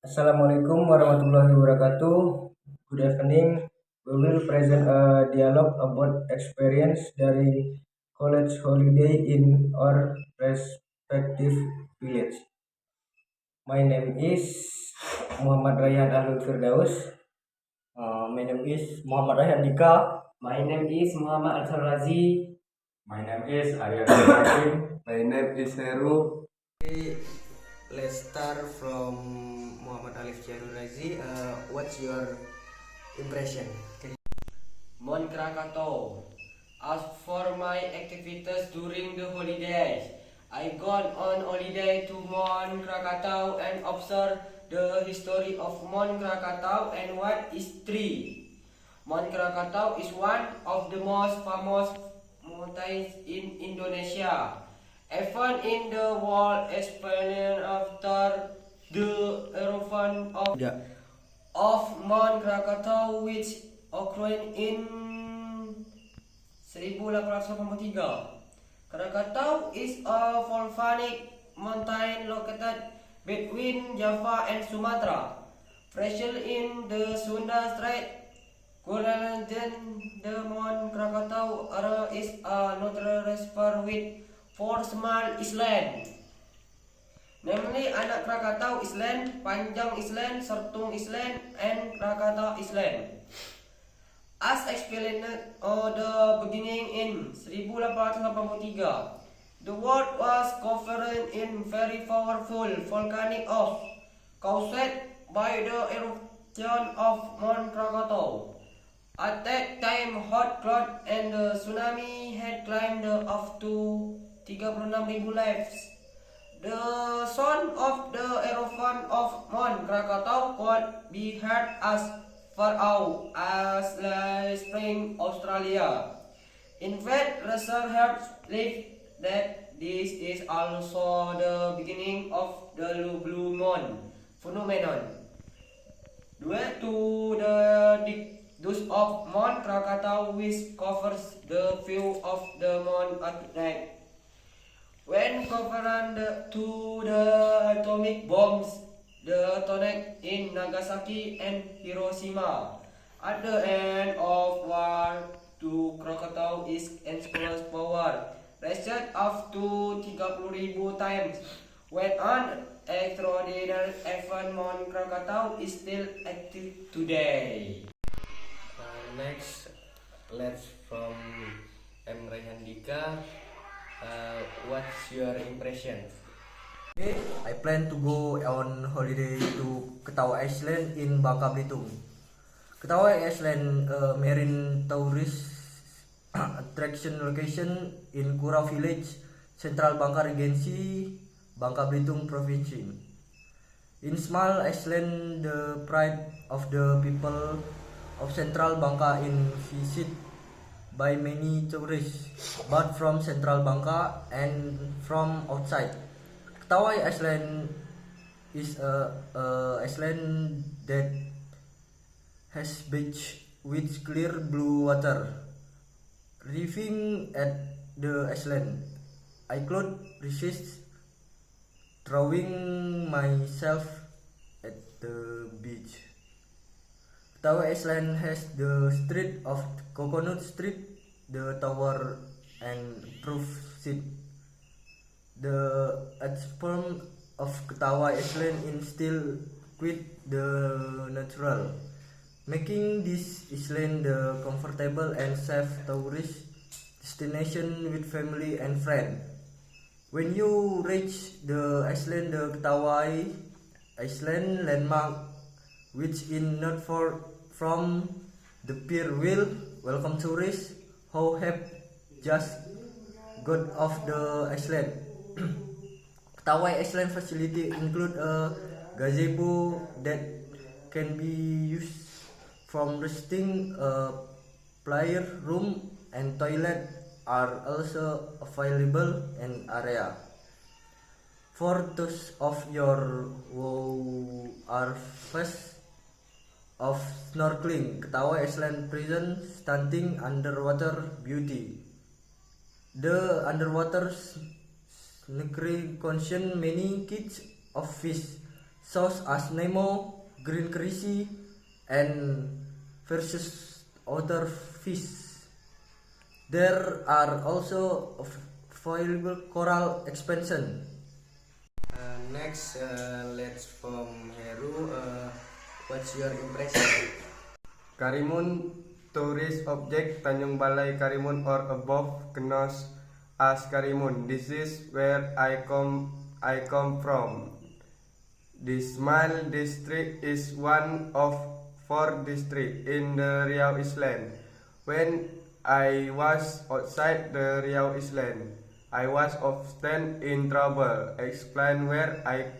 Assalamualaikum warahmatullahi wabarakatuh. Good evening. We will present a dialogue about experience dari college holiday in our respective village. My name is Muhammad Rayhan Alul Firdaus. My name is Muhammad Rayhan Dika. My name is Muhammad Al Razi. My name is Arya Hakim. My name is Heru. Let's start from Muhammad Alif Syarul Razi. What's your impression? Mon Krakatau. As for my activities during the holidays, I gone on holiday to Mon Krakatau and observe the history of Mon Krakatau and what is tree. Mon Krakatau is one of the most famous mountains in Indonesia. Even in the world, especially after the eruption of Mount Krakatau, which occurred in 1883. Krakatau is a volcanic mountain located between Java and Sumatra, presently in the Sunda Strait. The Mount Krakatau area is a natural reservoir with 4 small islands, namely Anak Krakatau Island, Panjang Island, Sertung Island, and Krakatau Island. As explained at the beginning in 1883, the world was covered in very powerful volcanic ash caused by the eruption of Mount Krakatau. At that time, hot cloud and the tsunami had climbed up to 36.000 lives. The sound of the eruption of Mount Krakatau could be heard as far out as Spring, Australia. In fact, researchers believe that this is also the beginning of the Blue Moon phenomenon. Due to the dust of Mount Krakatau, which covers the view of the moon at night. When compared to the atomic bombs detonated in Nagasaki and Hiroshima at the end of War II, Krakatau is explosive power, raised up to 30,000 times. When an extraordinary event, Mount Krakatau is still active today. Next, let's from M. Rayhan Dika. What's your impression? I plan to go on holiday to Ketawa Island in Bangka Belitung. Ketawa Island, marine tourist attraction location in Kura Village, Central Bangka Regency, Bangka Belitung Province. In small island, the pride of the people of Central Bangka in visit by many tourists, both from Central Bangka and from outside. Ketawa Island is a island that has beach with clear blue water. Arriving at the island, I could resist throwing myself at the beach. Ketawa Island has the street of Coconut Street, the tower and roof seat. The atmosphere of Ketawa Island is still quite the natural, making this island the comfortable and safe tourist destination with family and friends. When you reach the island, the Ketawa Island landmark, which is not far from the pier, will welcome tourists who have just got off the island. Ketawa Island facility include a gazebo that can be used from resting. A player room and toilet are also available in area. For those of your who are fast of snorkeling, Ketawa Island presents stunning underwater beauty. The underwater snorkeling contains many kinds of fish such as Nemo, green crazy, and versus other fish. There are also available coral expansion. Next, let's from Heru. What's your impression? Karimun tourist object Tanjung Balai Karimun or above known as Karimun. This is where I come from. The Smile district is one of 4 districts in the Riau Island. When I was outside the Riau Island, I was often in trouble. Explain where I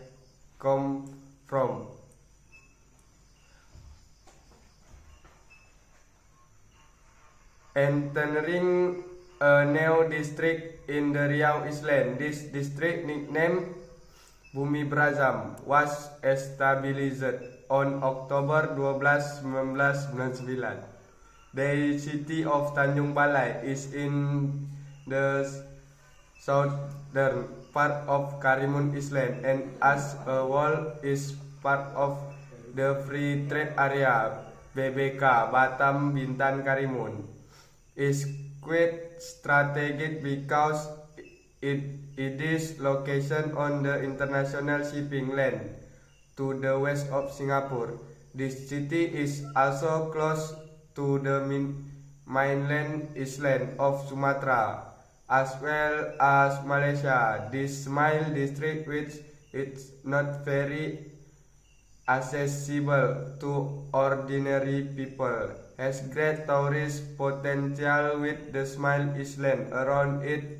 come from. Entering a new district in the Riau Island. This district, nicknamed Bumi Brazam, was established on October 12, 1999. The city of Tanjung Balai is in the southern part of Karimun Island and as a whole is part of the Free Trade Area BBK Batam Bintan Karimun. Is quite strategic because it is located on the international shipping lane to the west of Singapore. This city is also close to the mainland island of Sumatra as well as Malaysia. This Smile district, which is not very accessible to ordinary people, has great tourist potential with the Smile Island around it.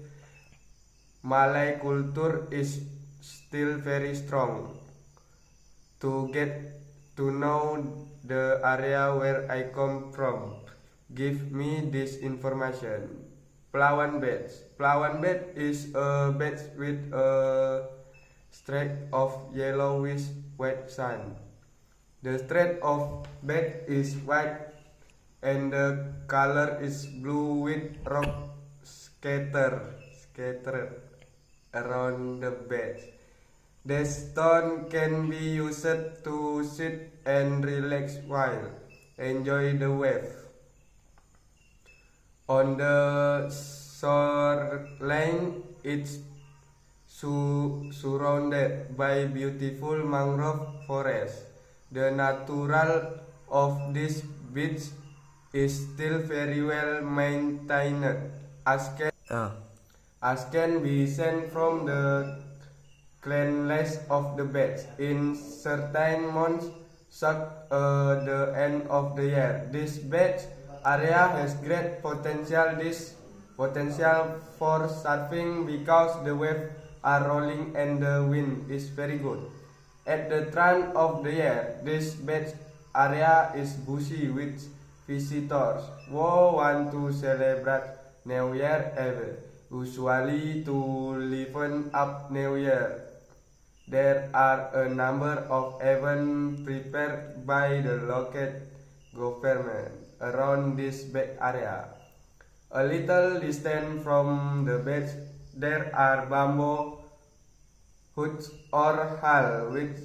Malay culture is still very strong. To get to know the area where I come from, give me this information. Pelawan Beach. Pelawan Beach is a beach with a streak of yellowish white sand. The streak of beach is white and the color is blue with rock scattered around the beach. The stone can be used to sit and relax while enjoy the wave. On the shoreline, it's surrounded by beautiful mangrove forest. The natural of this beach is still very well maintained, as can be seen from the cleanliness of the beach. In certain months, such the end of the year, this beach area has great potential for surfing because the waves are rolling and the wind is very good. At the turn of the year, this beach area is busy with visitors who want to celebrate New Year Eve, usually to liven up New Year. There are a number of events prepared by the local government around this beach area. A little distance from the beach, there are bamboo huts or hall with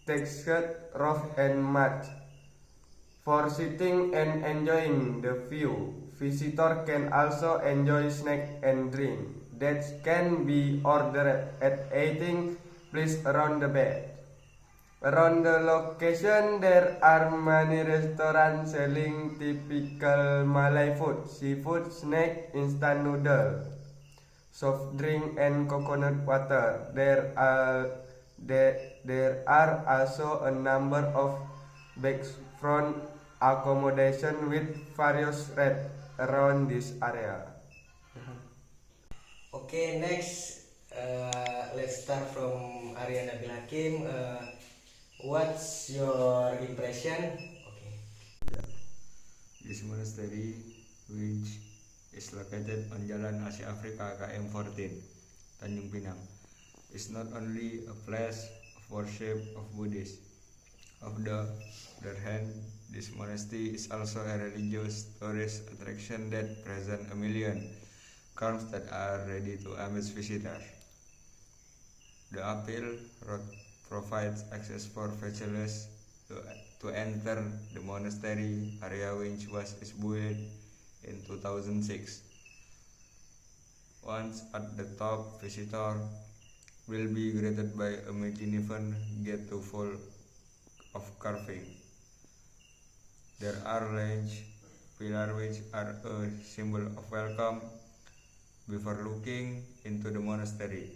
textured roof and mat. For sitting and enjoying the view, visitor can also enjoy snack and drink that can be ordered at eating place around the beach. Around the location, there are many restaurants selling typical Malay food, seafood, snack, instant noodle, soft drink, and coconut water. There are also a number of beachfront accommodation with various rates around this area. Okay, next, let's start from Arya Nabil Hakim. What's your impression? Okay. This monastery, which is located on Jalan Asia Afrika KM14, Tanjung Pinang, is not only a place of worship of Buddhists. On the other hand, this monastery is also a religious tourist attraction that presents a million camps that are ready to amuse visitors. The uphill road provides access for visitors to enter the monastery area, which was built in 2006. Once at the top, visitor will be greeted by a magnificent gate full of carving. There are large pillars which are a symbol of welcome before looking into the monastery.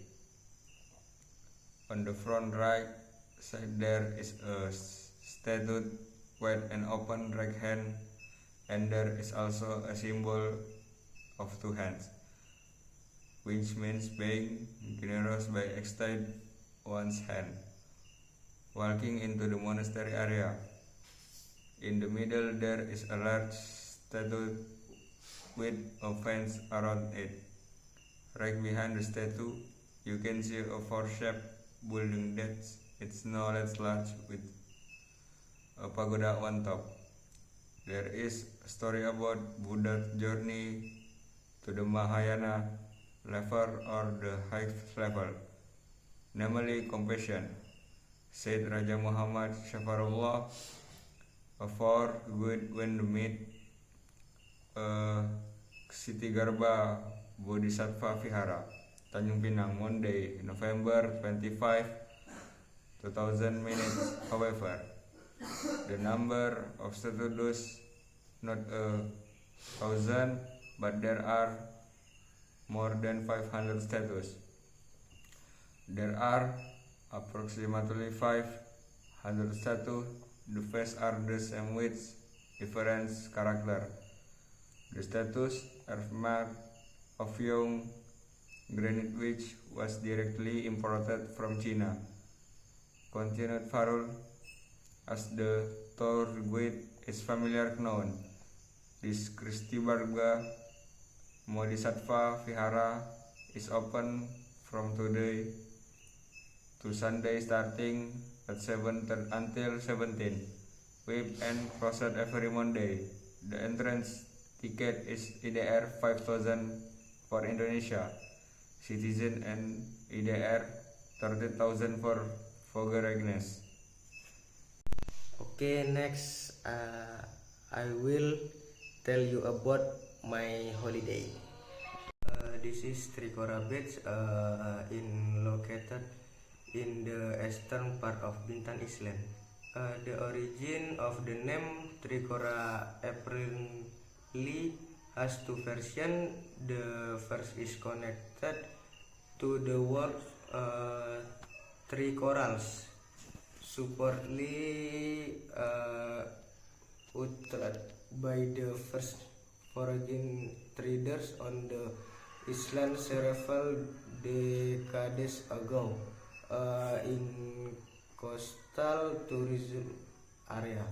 On the front right side there is a statue with an open right hand, and there is also a symbol of two hands, which means being generous by extending one's hand. Walking into the monastery area, in the middle there is a large statue with a fence around it. Right behind the statue, you can see a four-shaped building that it's no less large with a pagoda on top. There is a story about Buddha's journey to the Mahayana level or the highest level, namely compassion. Said Raja Muhammad Shafarullah, a for good when the meet Ksitigarbha Bodhisattva Vihara, Tanjung Pinang, Monday, November 25, 2000 minutes. However, the number of statues not 1,000, but there are more than 500 statues. There are approximately 500 statues. The face are the same with different character. The statues are made of young granite which was directly imported from China. Continued Farul, as the tour guide is familiar known, this Ksitigarbha Bodhisattva Vihara is open from today to Sunday starting at 7 until 17, with and closed every Monday. The entrance ticket is IDR 5,000 for Indonesia citizen and IDR 30,000 for foreigners. Okay, next I will tell you about my holiday. This is Trikora Beach, located in the eastern part of Bintan Island. The origin of the name Trikora apparently has two versions. The first is connected to the word three corals, supposedly uttered by the first foreign traders on the island several decades ago in coastal tourism area.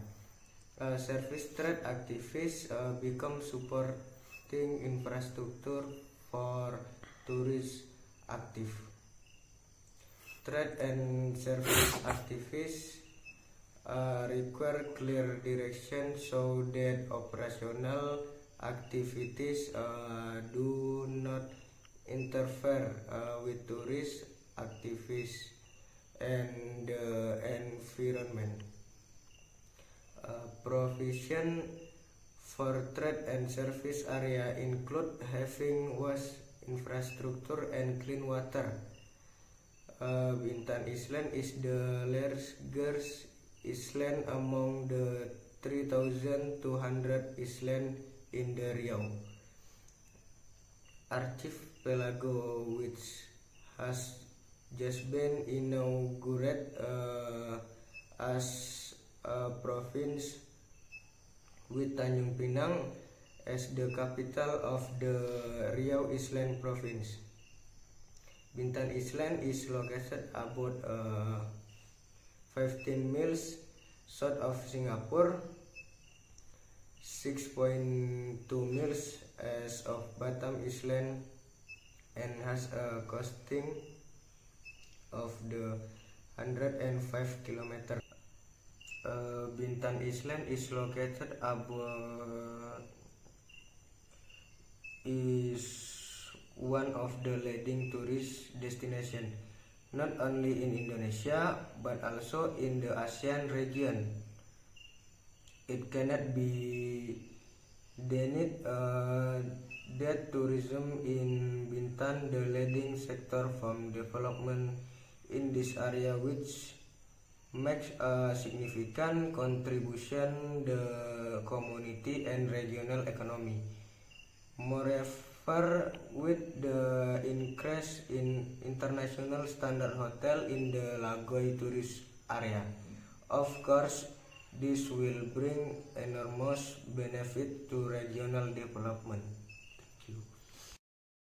Service trade activists become supporting infrastructure for tourist active. Trade and service activities require clear direction so that operational activities do not interfere with tourist activities and the environment. Provision for trade and service area include having waste infrastructure and clean water. Bintan Island is the largest island among the 3,200 islands in the Riau archipelago, which has just been inaugurated as a province, with Tanjung Pinang as the capital of the Riau Island province. Bintan Island is located about 15 miles south of Singapore, 6.2 miles east of Batam Island, and has a coasting of the 105 km. Bintan Island is located about is one of the leading tourist destinations not only in Indonesia but also in the ASEAN region. It cannot be denied that tourism in Bintan, the leading sector from development in this area, which makes a significant contribution the community and regional economy. Moreover, with the increase in international standard hotel in the Lagoy tourist area, of course, this will bring enormous benefit to regional development.